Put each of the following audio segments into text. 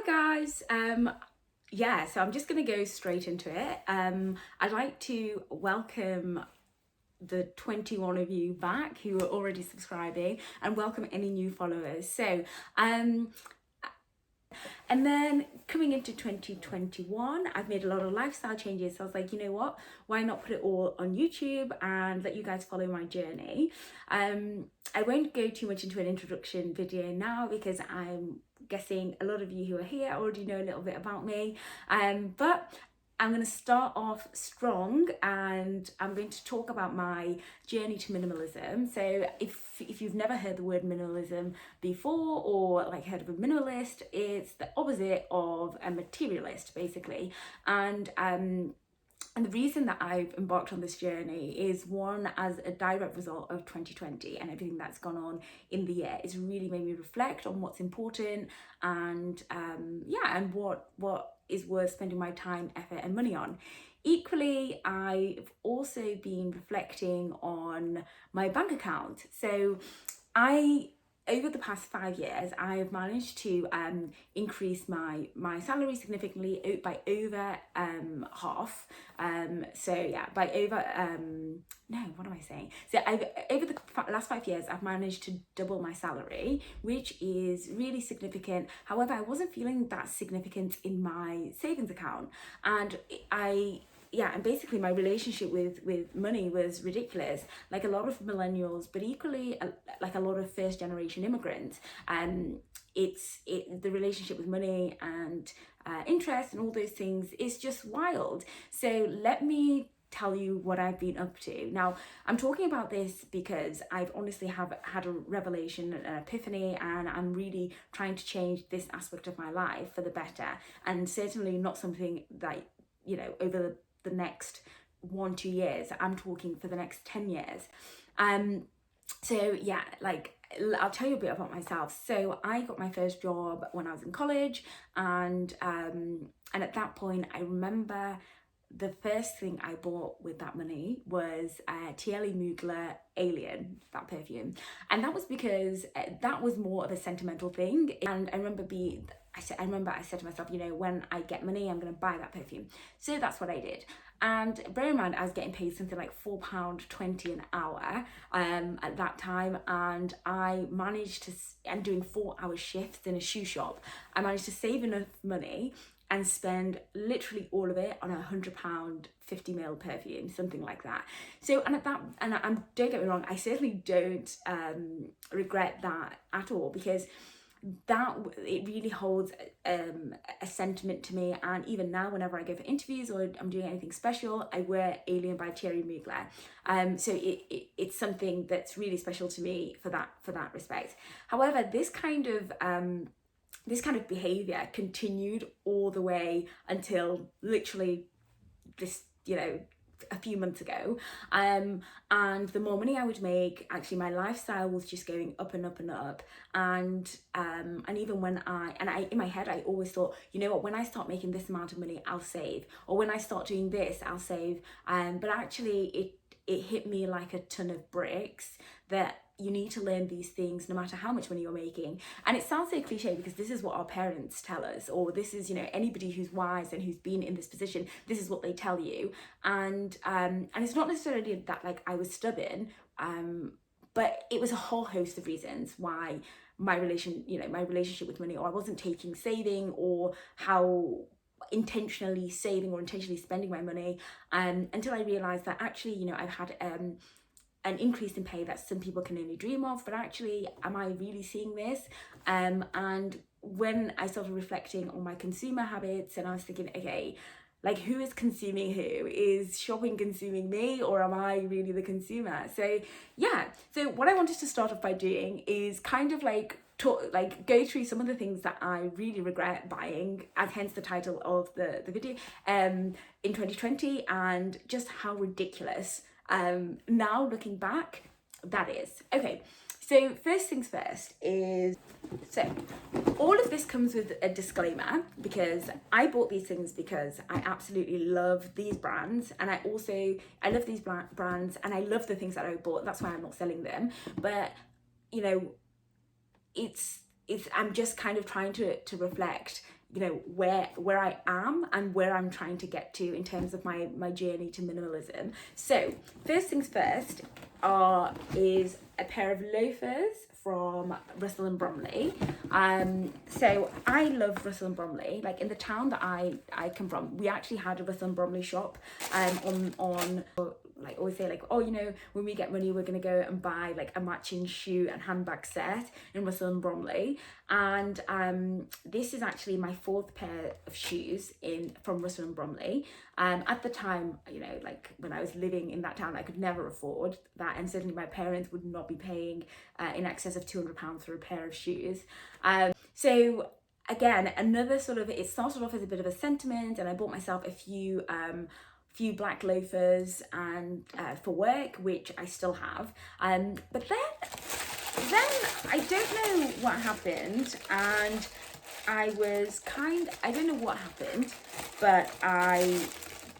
Hi guys. So I'm just gonna go straight into it. I'd like to welcome the 21 of you back who are already subscribing and welcome any new followers. And then coming into 2021, I've made a lot of lifestyle changes. So I was like, you know what? Why not put it all on YouTube and let you guys follow my journey? I won't go too much into an introduction video now because I'm guessing a lot of you who are here already know a little bit about me. But I'm going to start off strong and I'm going to talk about my journey to minimalism. So if you've never heard the word minimalism before or like heard of a minimalist, it's the opposite of a materialist basically. And the reason that I've embarked on this journey is one, as a direct result of 2020 and everything that's gone on in the year. It's really made me reflect on what's important and and what is worth spending my time, effort and money on. Equally, I've also been reflecting on my bank account. So over the past 5 years, I have managed to increase my salary significantly by over half. By over no, what am I saying? So over the last 5 years, I've managed to double my salary, which is really significant. However, I wasn't feeling that significant in my savings account, and and basically my relationship with money was ridiculous, like a lot of millennials, but equally like a lot of first generation immigrants. The relationship with money and interest and all those things is just wild. So let me tell you what I've been up to. Now, I'm talking about this because I've honestly have had a revelation, an epiphany, and I'm really trying to change this aspect of my life for the better, and certainly not something that, over the next 1-2 years. I'm talking for the next 10 years. I'll tell you a bit about myself. So I got my first job when I was in college, and at that point I remember the first thing I bought with that money was Thierry Mugler Alien, that perfume. And that was because that was more of a sentimental thing. And I remember I said to myself, when I get money, I'm going to buy that perfume. So that's what I did. And bear in mind, I was getting paid something like £4.20 an hour at that time. And I managed to, and doing 4-hour shifts in a shoe shop, I managed to save enough money and spend literally all of it on £100 50ml perfume, something like that. So, don't get me wrong, I certainly don't regret that at all, because it really holds a sentiment to me. And even now, whenever I go for interviews or I'm doing anything special, I wear Alien by Thierry Mugler. So it's something that's really special to me for that respect. However, this kind of behavior continued all the way until literally this, a few months ago. And the more money I would make, actually my lifestyle was just going up and up and up. And even when in my head, I always thought, when I start making this amount of money, I'll save. Or when I start doing this, I'll save. But actually it hit me like a ton of bricks that you need to learn these things no matter how much money you're making. And it sounds so cliche because this is what our parents tell us, or this is, anybody who's wise and who's been in this position, this is what they tell you. And it's not necessarily that like I was stubborn, but it was a whole host of reasons why my relationship with money, or I wasn't taking saving, or how intentionally saving or intentionally spending my money, until I realized that actually, I've had an increase in pay that some people can only dream of, but actually, am I really seeing this? And when I started reflecting on my consumer habits, and I was thinking, okay, like, who is consuming who? Is shopping consuming me, or am I really the consumer? So what I wanted to start off by doing is kind of go through some of the things that I really regret buying, and hence the title of the video, in 2020, and just how ridiculous now looking back that is. Okay, so first things first is, so all of this comes with a disclaimer, because I bought these things because I absolutely love these brands, and I love these brands, and I love the things that I bought. That's why I'm not selling them. But I'm just kind of trying to reflect, you know, where I am and where I'm trying to get to in terms of my journey to minimalism. So first things first is a pair of loafers from Russell and Bromley. So I love Russell and Bromley. Like in the town that I come from, we actually had a Russell and Bromley shop on like always say like, oh, you know, when we get money we're gonna go and buy like a matching shoe and handbag set in Russell and Bromley. And this is actually my 4th pair of shoes from Russell and Bromley. At the time, you know, like when I was living in that town, I could never afford that, and certainly my parents would not be paying in excess of £200 for a pair of shoes. So again, another sort of, it started off as a bit of a sentiment, and I bought myself a few black loafers and for work, which I still have. But then I don't know what happened, and I don't know what happened, but I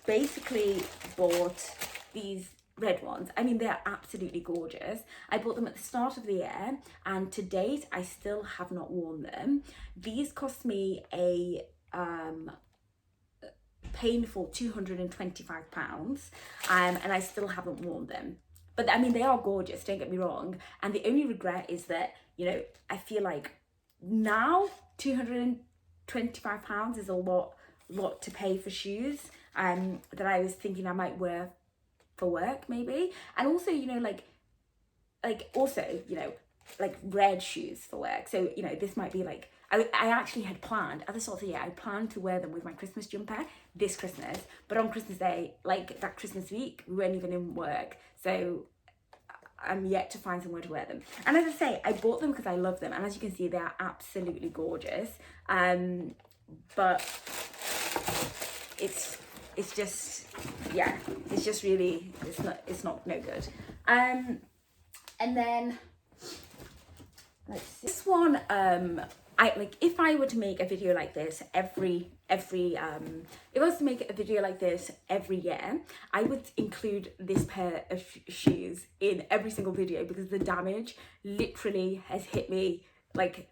basically bought these red ones. I mean, they're absolutely gorgeous. I bought them at the start of the year, and to date I still have not worn them. These cost me a painful £225, and I still haven't worn them. But I mean, they are gorgeous, don't get me wrong, and the only regret is that, you know, I feel like now £225 is a lot to pay for shoes that I was thinking I might wear for work maybe. And also, you know, like also, you know, like red shoes for work. So, you know, this might be like, I actually had planned at the start of the year, I planned to wear them with my Christmas jumper this Christmas, but on Christmas Day, like that Christmas week, we weren't even in work. So I'm yet to find somewhere to wear them. And as I say, I bought them because I love them. And as you can see, they are absolutely gorgeous. But it's just, yeah, it's just really, it's not no good. And then, let's see. This one, if I were to make a video like this every if I was to make a video like this every year, I would include this pair of shoes in every single video, because the damage literally has hit me, like,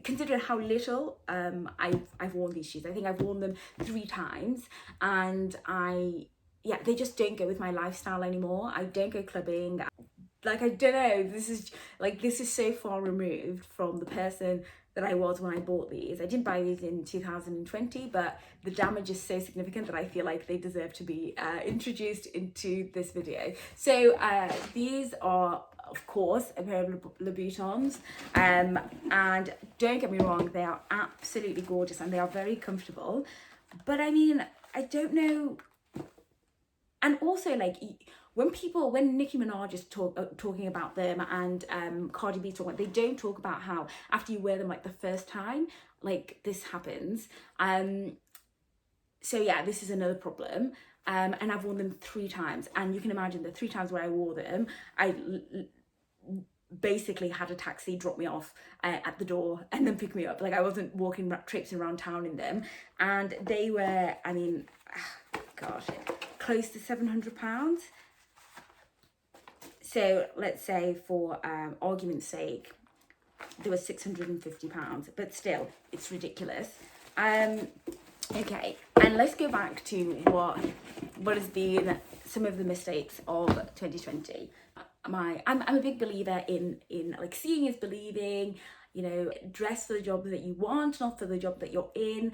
considering how little I've worn these shoes. I think I've worn them 3 times, and they just don't go with my lifestyle anymore. I don't go clubbing. Like, I don't know, this is so far removed from the person that I was when I bought these. I didn't buy these in 2020, but the damage is so significant that I feel like they deserve to be introduced into this video. So these are, of course, a pair of Louboutins, and don't get me wrong, they are absolutely gorgeous and they are very comfortable. But I mean, I don't know. And also, like, when Nicki Minaj is talking about them, and Cardi B talking, they don't talk about how after you wear them, like, the first time, like, this happens. So yeah, this is another problem. And I've worn them 3 times, and you can imagine the 3 times where I wore them, I basically had a taxi drop me off at the door and then pick me up. Like, I wasn't walking traipsing around town in them, and they were, I mean, gosh, close to £700. So let's say, for argument's sake, there was £650, but still, it's ridiculous. Okay, and let's go back to what has been some of the mistakes of 2020. I'm a big believer in like, seeing is believing. You know, dress for the job that you want, not for the job that you're in.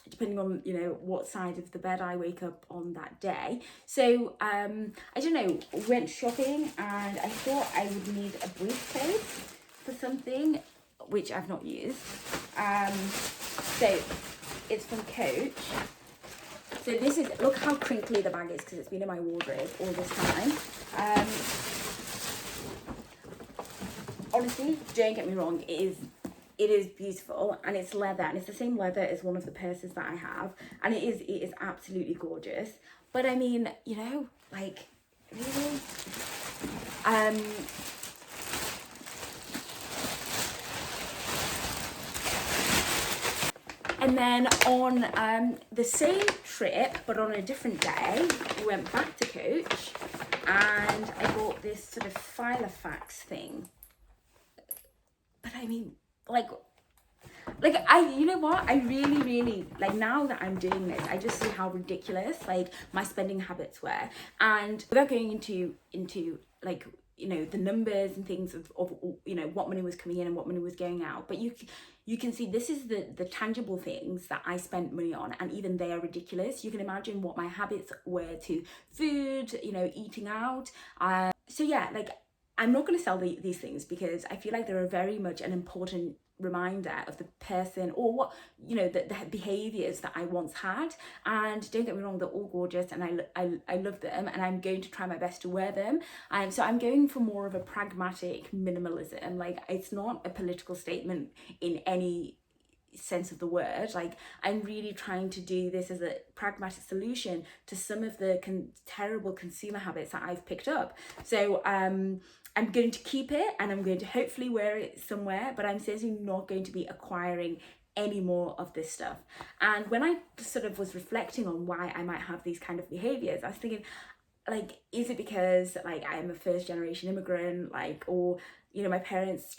Depending on, you know, what side of the bed I wake up on that day. So I don't know, went shopping, and I thought I would need a briefcase for something, which I've not used. So it's from Coach. So this is, look how crinkly the bag is, because it's been in my wardrobe all this time. Honestly, don't get me wrong, it is beautiful, and it's leather, and it's the same leather as one of the purses that I have, and it is absolutely gorgeous. But I mean, you know, like, really, and then on the same trip, but on a different day, we went back to Coach, and I bought this sort of Filofax thing. But I mean, like, like you know what, I really, like, now that I'm doing this, I just see how ridiculous like my spending habits were. And without going into like, you know, the numbers and things of you know, what money was coming in and what money was going out, but you can see this is the tangible things that I spent money on, and even they are ridiculous. You can imagine what my habits were to food, you know, eating out. So yeah, like, I'm not going to sell these things because I feel like they're very much an important reminder of the person, or what, you know, the behaviors that I once had. And don't get me wrong, they're all gorgeous and I love them, and I'm going to try my best to wear them. So I'm going for more of a pragmatic minimalism. Like, it's not a political statement in any sense of the word. Like, I'm really trying to do this as a pragmatic solution to some of the terrible consumer habits that I've picked up. So I'm going to keep it, and I'm going to hopefully wear it somewhere, but I'm certainly not going to be acquiring any more of this stuff. And when I sort of was reflecting on why I might have these kind of behaviors, I was thinking, like, is it because like I'm a first generation immigrant, like, or, you know, my parents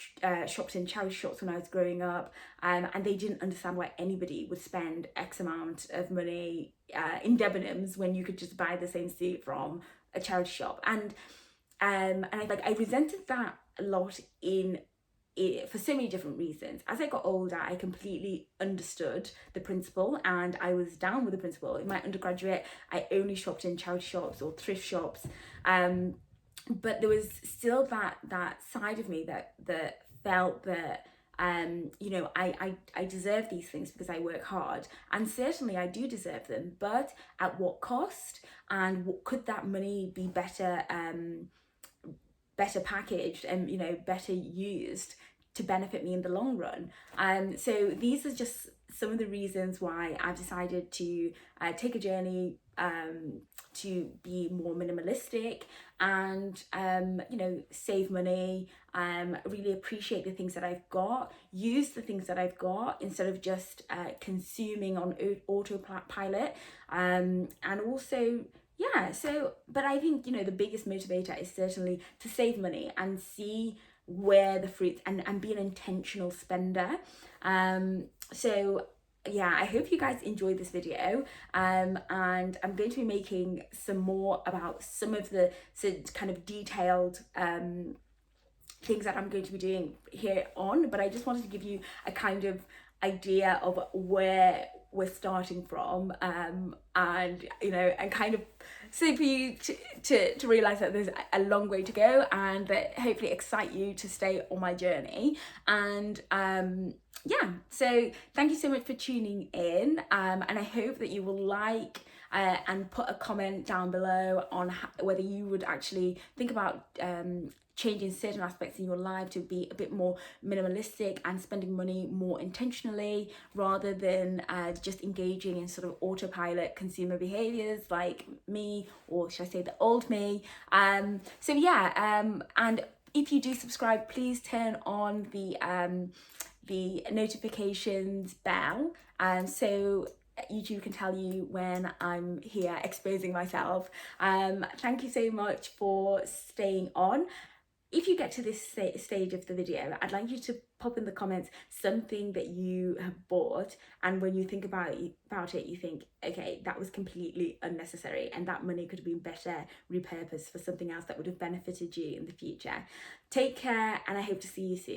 shopped in charity shops when I was growing up, and they didn't understand why anybody would spend X amount of money in Debenhams when you could just buy the same suit from a charity shop. And I resented that a lot in it for so many different reasons. As I got older, I completely understood the principle, and I was down with the principle. In my undergraduate, I only shopped in charity shops or thrift shops, but there was still that side of me that felt that you know, I deserve these things because I work hard, and certainly I do deserve them, but at what cost? And could that money be better packaged and, you know, better used to benefit me in the long run? So these are just some of the reasons why I've decided to take a journey to be more minimalistic and you know, save money, really appreciate the things that I've got, use the things that I've got instead of just consuming on autopilot, and also, yeah. So, but I think, you know, the biggest motivator is certainly to save money and see where the fruits, and be an intentional spender. So yeah, I hope you guys enjoyed this video, and I'm going to be making some more about some of the kind of detailed things that I'm going to be doing here on, but I just wanted to give you a kind of idea of where we're starting from, and, you know, and kind of so for you to realize that there's a long way to go, and that hopefully excite you to stay on my journey. And yeah, so thank you so much for tuning in, and I hope that you will like and put a comment down below on whether you would actually think about changing certain aspects in your life to be a bit more minimalistic and spending money more intentionally, rather than just engaging in sort of autopilot consumer behaviors like me, or should I say the old me. So yeah, and if you do subscribe, please turn on the notifications bell, so YouTube can tell you when I'm here exposing myself. Thank you so much for staying on. If you get to this stage of the video, I'd like you to pop in the comments something that you have bought, and when you think about it, you think, okay, that was completely unnecessary, and that money could have been better repurposed for something else that would have benefited you in the future. Take care, and I hope to see you soon.